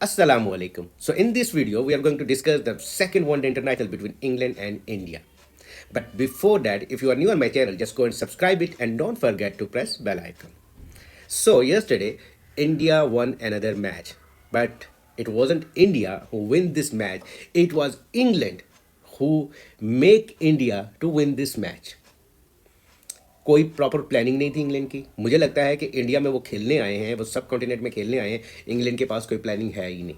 Assalamu alaikum. So in this video, we are going to discuss the second one-day international between England and India. But before that, if you are new on my channel, just go and subscribe it and don't forget to press bell icon. So yesterday, India won another match, but it wasn't India who win this match. It was England who make India to win this match. कोई proper planning नहीं थी England की। मुझे लगता है कि India में वो खेलने आए हैं, वो सब कॉन्टिनेंट में खेलने आए हैं, इंग्लैंड के पास कोई प्लानिंग है ही नहीं।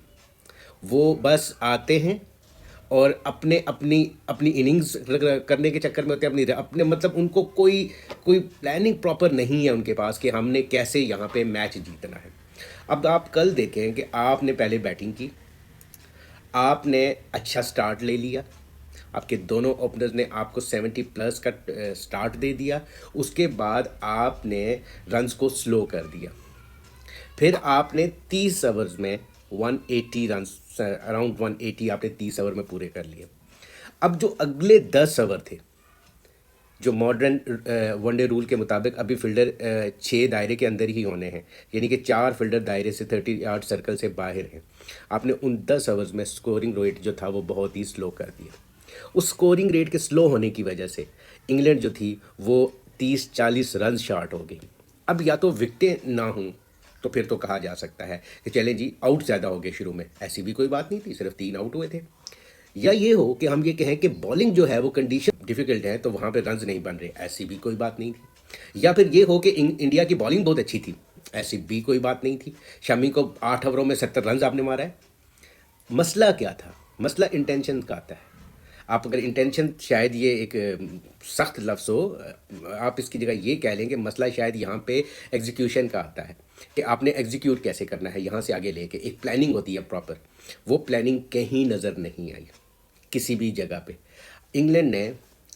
वो बस आते हैं और अपने अपनी अपनी इनिंग्स करने के चक्कर में होते हैं, अपने मतलब उनको कोई कोई प्लानिंग प्रॉपर नहीं है उनके पास कि हमने कैसे यहाँ पे मैच जीतना है। अब आप कल देखें कि आपने पहले बैटिंग की, आपने अच्छा स्टार्ट ले लिया, आपके दोनों ओपनर्स ने आपको 70 प्लस का स्टार्ट दे दिया, उसके बाद आपने रन्स को स्लो कर दिया, फिर आपने 30 ओवर्स में 180 रन्स, अराउंड 180 आपने 30 ओवर में पूरे कर लिए। अब जो अगले 10 ओवर थे, जो मॉडर्न वनडे रूल के मुताबिक अभी फील्डर 6 दायरे के अंदर ही होने हैं, यानी कि 4 फील्डर दायरे से 30 यार्ड सर्कल से बाहर हैं। आपने उन 10 ओवर्स में स्कोरिंग रेट जो था वो बहुत ही स्लो कर दिया। उस स्कोरिंग रेट के स्लो होने की वजह से इंग्लैंड जो थी वो 30-40 रन शॉर्ट हो गई। अब या तो विकेटें ना हों तो फिर तो कहा जा सकता है कि चलें जी आउट ज़्यादा हो गए शुरू में, ऐसी भी कोई बात नहीं थी, सिर्फ 3 आउट हुए थे। या ये हो कि हम ये कहें कि बॉलिंग जो है वो कंडीशन डिफ़िकल्ट है तो वहाँ पे रन्स नहीं बन रहे, ऐसी भी कोई बात नहीं थी। या फिर ये हो कि इंडिया की बॉलिंग बहुत अच्छी थी, ऐसी भी कोई बात नहीं थी। शमी को 8 ओवरों में 70 रन आपने मारा है। मसला क्या था? मसला इंटेंशन का आता है। आप अगर इंटेंशन, शायद ये एक सख्त लफ्ज़ हो, आप इसकी जगह ये कह लें कि मसला शायद यहाँ पे एग्जीक्यूशन का आता है कि आपने एग्जीक्यूट कैसे करना है यहाँ से आगे लेके। एक प्लानिंग होती है प्रॉपर, वो प्लानिंग कहीं नज़र नहीं आई किसी भी जगह पे। इंग्लैंड ने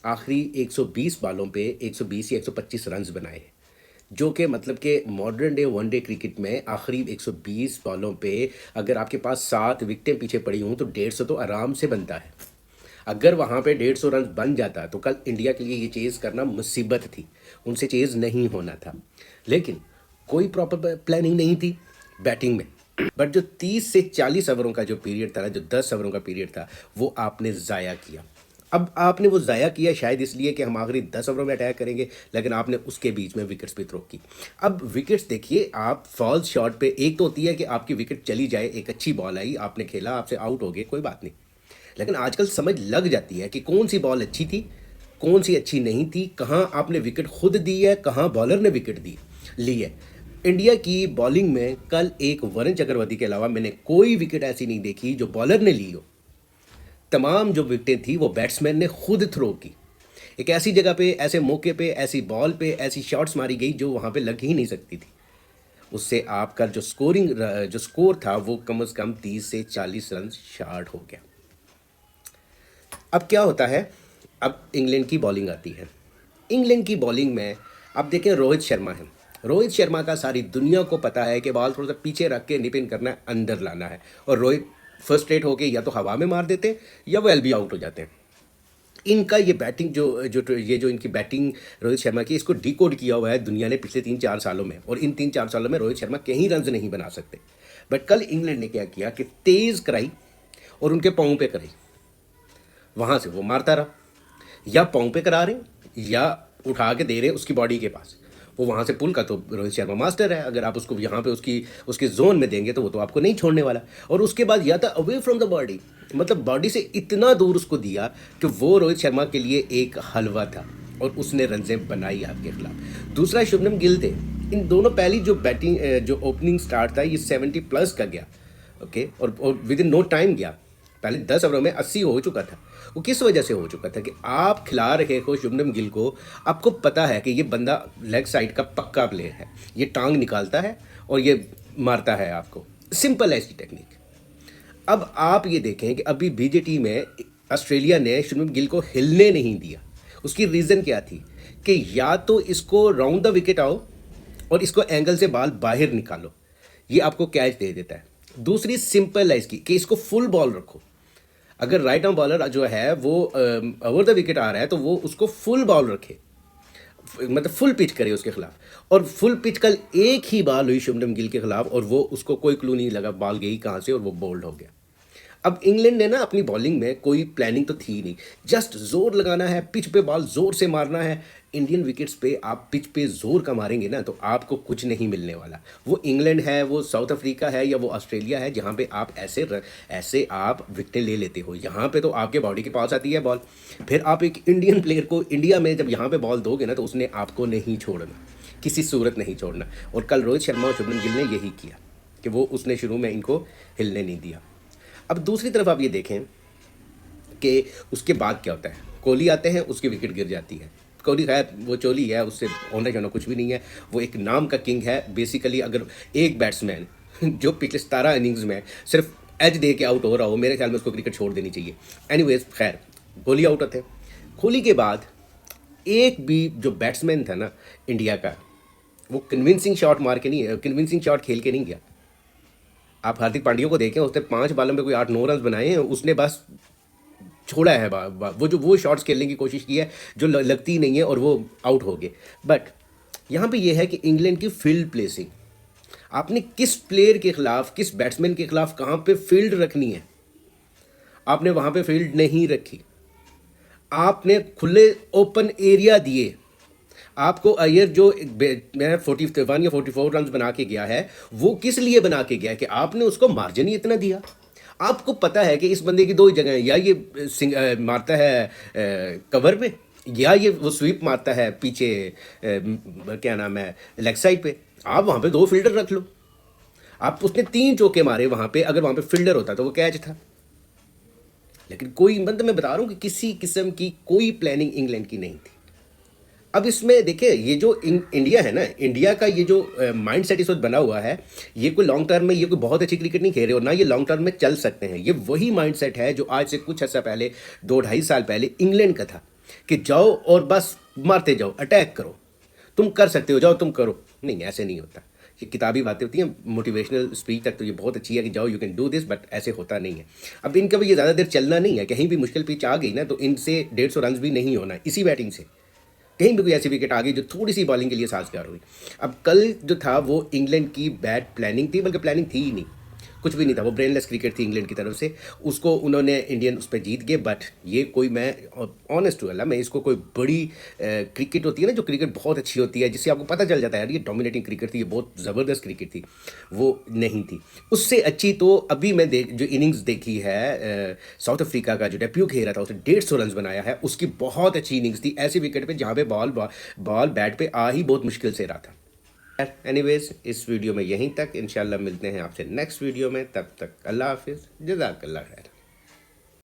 आखिरी 120 बालों पे 120 या 125 रन्स बनाए, जो कि मतलब कि मॉडर्न डे वनडे क्रिकेट में आखिरी 120 बॉलों पे अगर आपके पास 7 विकेटें पीछे पड़ी हों तो 150 तो आराम से बनता है। अगर वहाँ पे 150 रन बन जाता तो कल इंडिया के लिए ये चेज़ करना मुसीबत थी, उनसे चेज़ नहीं होना था। लेकिन कोई प्रॉपर प्लानिंग नहीं थी बैटिंग में। बट जो 30 से 40 ओवरों का जो पीरियड था, जो 10 ओवरों का पीरियड था, वो आपने ज़ाया किया। अब आपने वो ज़ाया किया शायद इसलिए कि हम आखिरी 10 ओवरों में अटैक करेंगे, लेकिन आपने उसके बीच में विकेट्स भी थ्रो की। अब विकेट्स देखिए, आप फॉल्स शॉट पे, एक तो होती है कि आपकी विकेट चली जाए, एक अच्छी बॉल आई, आपने खेला, आपसे आउट हो गए, कोई बात नहीं। लेकिन आजकल समझ लग जाती है कि कौन सी बॉल अच्छी थी, कौन सी अच्छी नहीं थी, कहाँ आपने विकेट खुद दी है, कहाँ बॉलर ने विकेट ली है। इंडिया की बॉलिंग में कल एक वरुण चक्रवर्ती के अलावा मैंने कोई विकेट ऐसी नहीं देखी जो बॉलर ने ली हो। तमाम जो विकेटें थी वो बैट्समैन ने खुद थ्रो की। एक ऐसी जगह पे, ऐसे मौके पे, ऐसी बॉल पे ऐसी शॉट्स मारी गई जो वहाँ पे लग ही नहीं सकती थी। उससे आपका जो स्कोर था वो कम से कम 30 से 40 रन शॉर्ट हो गया। अब क्या होता है, अब इंग्लैंड की बॉलिंग आती है। इंग्लैंड की बॉलिंग में अब देखें, रोहित शर्मा है। रोहित शर्मा का सारी दुनिया को पता है कि बॉल थोड़ा सा पीछे रख के निप इन करना है, अंदर लाना है। और रोहित फर्स्ट्रेट होके या तो हवा में मार देते हैं या वो एलबी आउट हो जाते हैं। इनका ये बैटिंग जो इनकी बैटिंग रोहित शर्मा की, इसको डिकोड किया हुआ है दुनिया ने पिछले 3-4 सालों में, और इन 3-4 सालों में रोहित शर्मा कहीं रन नहीं बना सकते। बट कल इंग्लैंड ने क्या किया कि तेज़ कराई और उनके पाँव पे कराई, वहाँ से वो मारता रहा, या पाँव पे करा रहे या उठा के दे रहे उसकी बॉडी के पास, वो वहाँ से पुल का तो रोहित शर्मा मास्टर है। अगर आप उसको यहाँ पे उसके जोन में देंगे तो वो तो आपको नहीं छोड़ने वाला। और उसके बाद या था अवे फ्रॉम द बॉडी, मतलब बॉडी से इतना दूर उसको दिया कि वो रोहित शर्मा के लिए एक हलवा था और उसने रनजें बनाई आपके खिलाफ। दूसरा शुभमन गिल थे। इन दोनों पहली जो बैटिंग जो ओपनिंग स्टार्ट था ये 70 प्लस का गया, ओके, और विद इन नो टाइम गया। पहले 10 ओवरों में 80 हो चुका था। वो किस वजह से हो चुका था कि आप खिला रहे हो शुभमन गिल को, आपको पता है कि ये बंदा लेग साइड का पक्का प्लेयर है, ये टांग निकालता है और ये मारता है आपको, सिंपल है इसकी टेक्निक। अब आप ये देखें कि अभी बीजेटी में ऑस्ट्रेलिया ने शुभमन गिल को हिलने नहीं दिया। उसकी रीज़न क्या थी कि या तो इसको राउंड द विकेट आओ और इसको एंगल से बाल बाहर निकालो, ये आपको कैच दे देता है। दूसरी सिंपल है इसकी कि इसको फुल बॉल रखो। अगर राइट आर्म बॉलर जो है वो ओवर द विकेट आ रहा है तो वो उसको फुल बॉल रखे। मतलब फुल पिच करे उसके खिलाफ, और फुल पिच कल एक ही बाल हुई शुभमन गिल के खिलाफ और वो उसको कोई क्लू नहीं लगा बॉल गई कहाँ से और वो बोल्ड हो गया। अब इंग्लैंड ने ना अपनी बॉलिंग में कोई प्लानिंग तो थी नहीं, जस्ट जोर लगाना है, पिच पे बॉल जोर से मारना है। इंडियन विकेट्स पे आप पिच पे जोर का मारेंगे ना तो आपको कुछ नहीं मिलने वाला। वो इंग्लैंड है, वो साउथ अफ्रीका है या वो ऑस्ट्रेलिया है जहाँ पे आप ऐसे आप विकेटें ले लेते हो। यहाँ पे तो आपके बॉडी के पास आती है बॉल, फिर आप एक इंडियन प्लेयर को इंडिया में जब यहाँ पे बॉल दोगे ना तो उसने आपको नहीं छोड़ना, किसी सूरत नहीं छोड़ना। और कल रोहित शर्मा और शुभमन गिल ने यही किया कि वो उसने शुरू में इनको हिलने नहीं दिया। अब दूसरी तरफ आप ये देखें कि उसके बाद क्या होता है, कोहली आते हैं, उसकी विकेट गिर जाती है। कोहली खैर वो चोली है, उससे होना जाना कुछ भी नहीं है, वो एक नाम का किंग है। बेसिकली अगर एक बैट्समैन जो पिछले 17 इनिंग्स में सिर्फ एज दे के आउट हो रहा हो, मेरे ख्याल में उसको क्रिकेट छोड़ देनी चाहिए। एनीवेज खैर कोहली आउट होते, कोहली के बाद एक भी जो बैट्समैन था ना इंडिया का, वो कन्विंसिंग शॉट मार के नहीं, कन्विंसिंग शॉट खेल के नहीं गया। आप हार्दिक पांड्या को देखें, उसने 5 बॉलों में कोई 8-9 रन बनाए हैं, उसने बस छोड़ा है वो शॉट्स खेलने की कोशिश की है जो लगती नहीं है और वो आउट हो गए। बट यहाँ पे ये है कि इंग्लैंड की फील्ड प्लेसिंग, आपने किस प्लेयर के खिलाफ, किस बैट्समैन के खिलाफ कहाँ पे फील्ड रखनी है, आपने वहाँ पे फील्ड नहीं रखी। आपने खुले ओपन एरिया दिए। आपको अय्यर जो मैं 41 या 44 रन बना के गया है, वो किस लिए बना के गया है कि आपने उसको मार्जिन ही इतना दिया। आपको पता है कि इस बंदे की 2 ही जगह हैं, या ये मारता है कवर पे, या ये वो स्वीप मारता है पीछे क्या नाम है लेग साइड पे। आप वहाँ पे 2 फील्डर रख लो। आप उसने 3 चौके मारे वहाँ पे, अगर वहाँ पे फील्डर होता तो वो कैच था। लेकिन कोई मतलब मैं बता रहा हूँ कि किसी किस्म की कोई प्लानिंग इंग्लैंड की नहीं थी। अब इसमें देखिए ये जो इंडिया है ना, इंडिया का ये जो माइंड सेट इस वक्त बना हुआ है, ये कोई लॉन्ग टर्म में ये कोई बहुत अच्छी क्रिकेट नहीं खेल रहे और ना ये लॉन्ग टर्म में चल सकते हैं। ये वही माइंड सेट है जो आज से कुछ अर्सा पहले, 2-2.5 साल पहले इंग्लैंड का था कि जाओ और बस मारते जाओ, अटैक करो, तुम कर सकते हो, जाओ तुम करो। नहीं, ऐसे नहीं होता। ये किताबी बातें होती हैं, मोटिवेशनल स्पीच तक तो ये बहुत अच्छी है कि जाओ you can do this, but ऐसे होता नहीं है। अब इनका भी ये ज़्यादा देर चलना नहीं है, कहीं भी मुश्किल पिच आ गई ना तो इनसे 150 रन भी नहीं होना इसी बैटिंग से। कहीं भी कोई ऐसी विकेट आ गई जो थोड़ी सी बॉलिंग के लिए साजगार हुई। अब कल जो था वो इंग्लैंड की बैड प्लानिंग थी, बल्कि प्लानिंग थी ही नहीं, कुछ भी नहीं था, वो ब्रेनलेस क्रिकेट थी इंग्लैंड की तरफ से। उसको उन्होंने इंडियन उस पर जीत गए। बट ये कोई, मैं ऑनेस्ट टू अल्लाह, मैं इसको कोई बड़ी क्रिकेट होती है ना, जो क्रिकेट बहुत अच्छी होती है जिससे आपको पता चल जाता है यार ये डोमिनेटिंग क्रिकेट थी, ये बहुत ज़बरदस्त क्रिकेट थी, वो नहीं थी। उससे अच्छी तो अभी मैं जो इनिंग्स देखी है साउथ अफ्रीका का जो डेब्यू खेल रहा था, उसने 150 रन बनाया है, उसकी बहुत अच्छी इनिंग्स थी ऐसी विकेट पे जहाँ पे बॉल बैट पे आ ही बहुत मुश्किल से रहा था। एनीवेज इस वीडियो में यहीं तक, इंशाल्लाह मिलते हैं आपसे नेक्स्ट वीडियो में, तब तक अल्लाह हाफिज़, जज़ाकल्लाह खैर।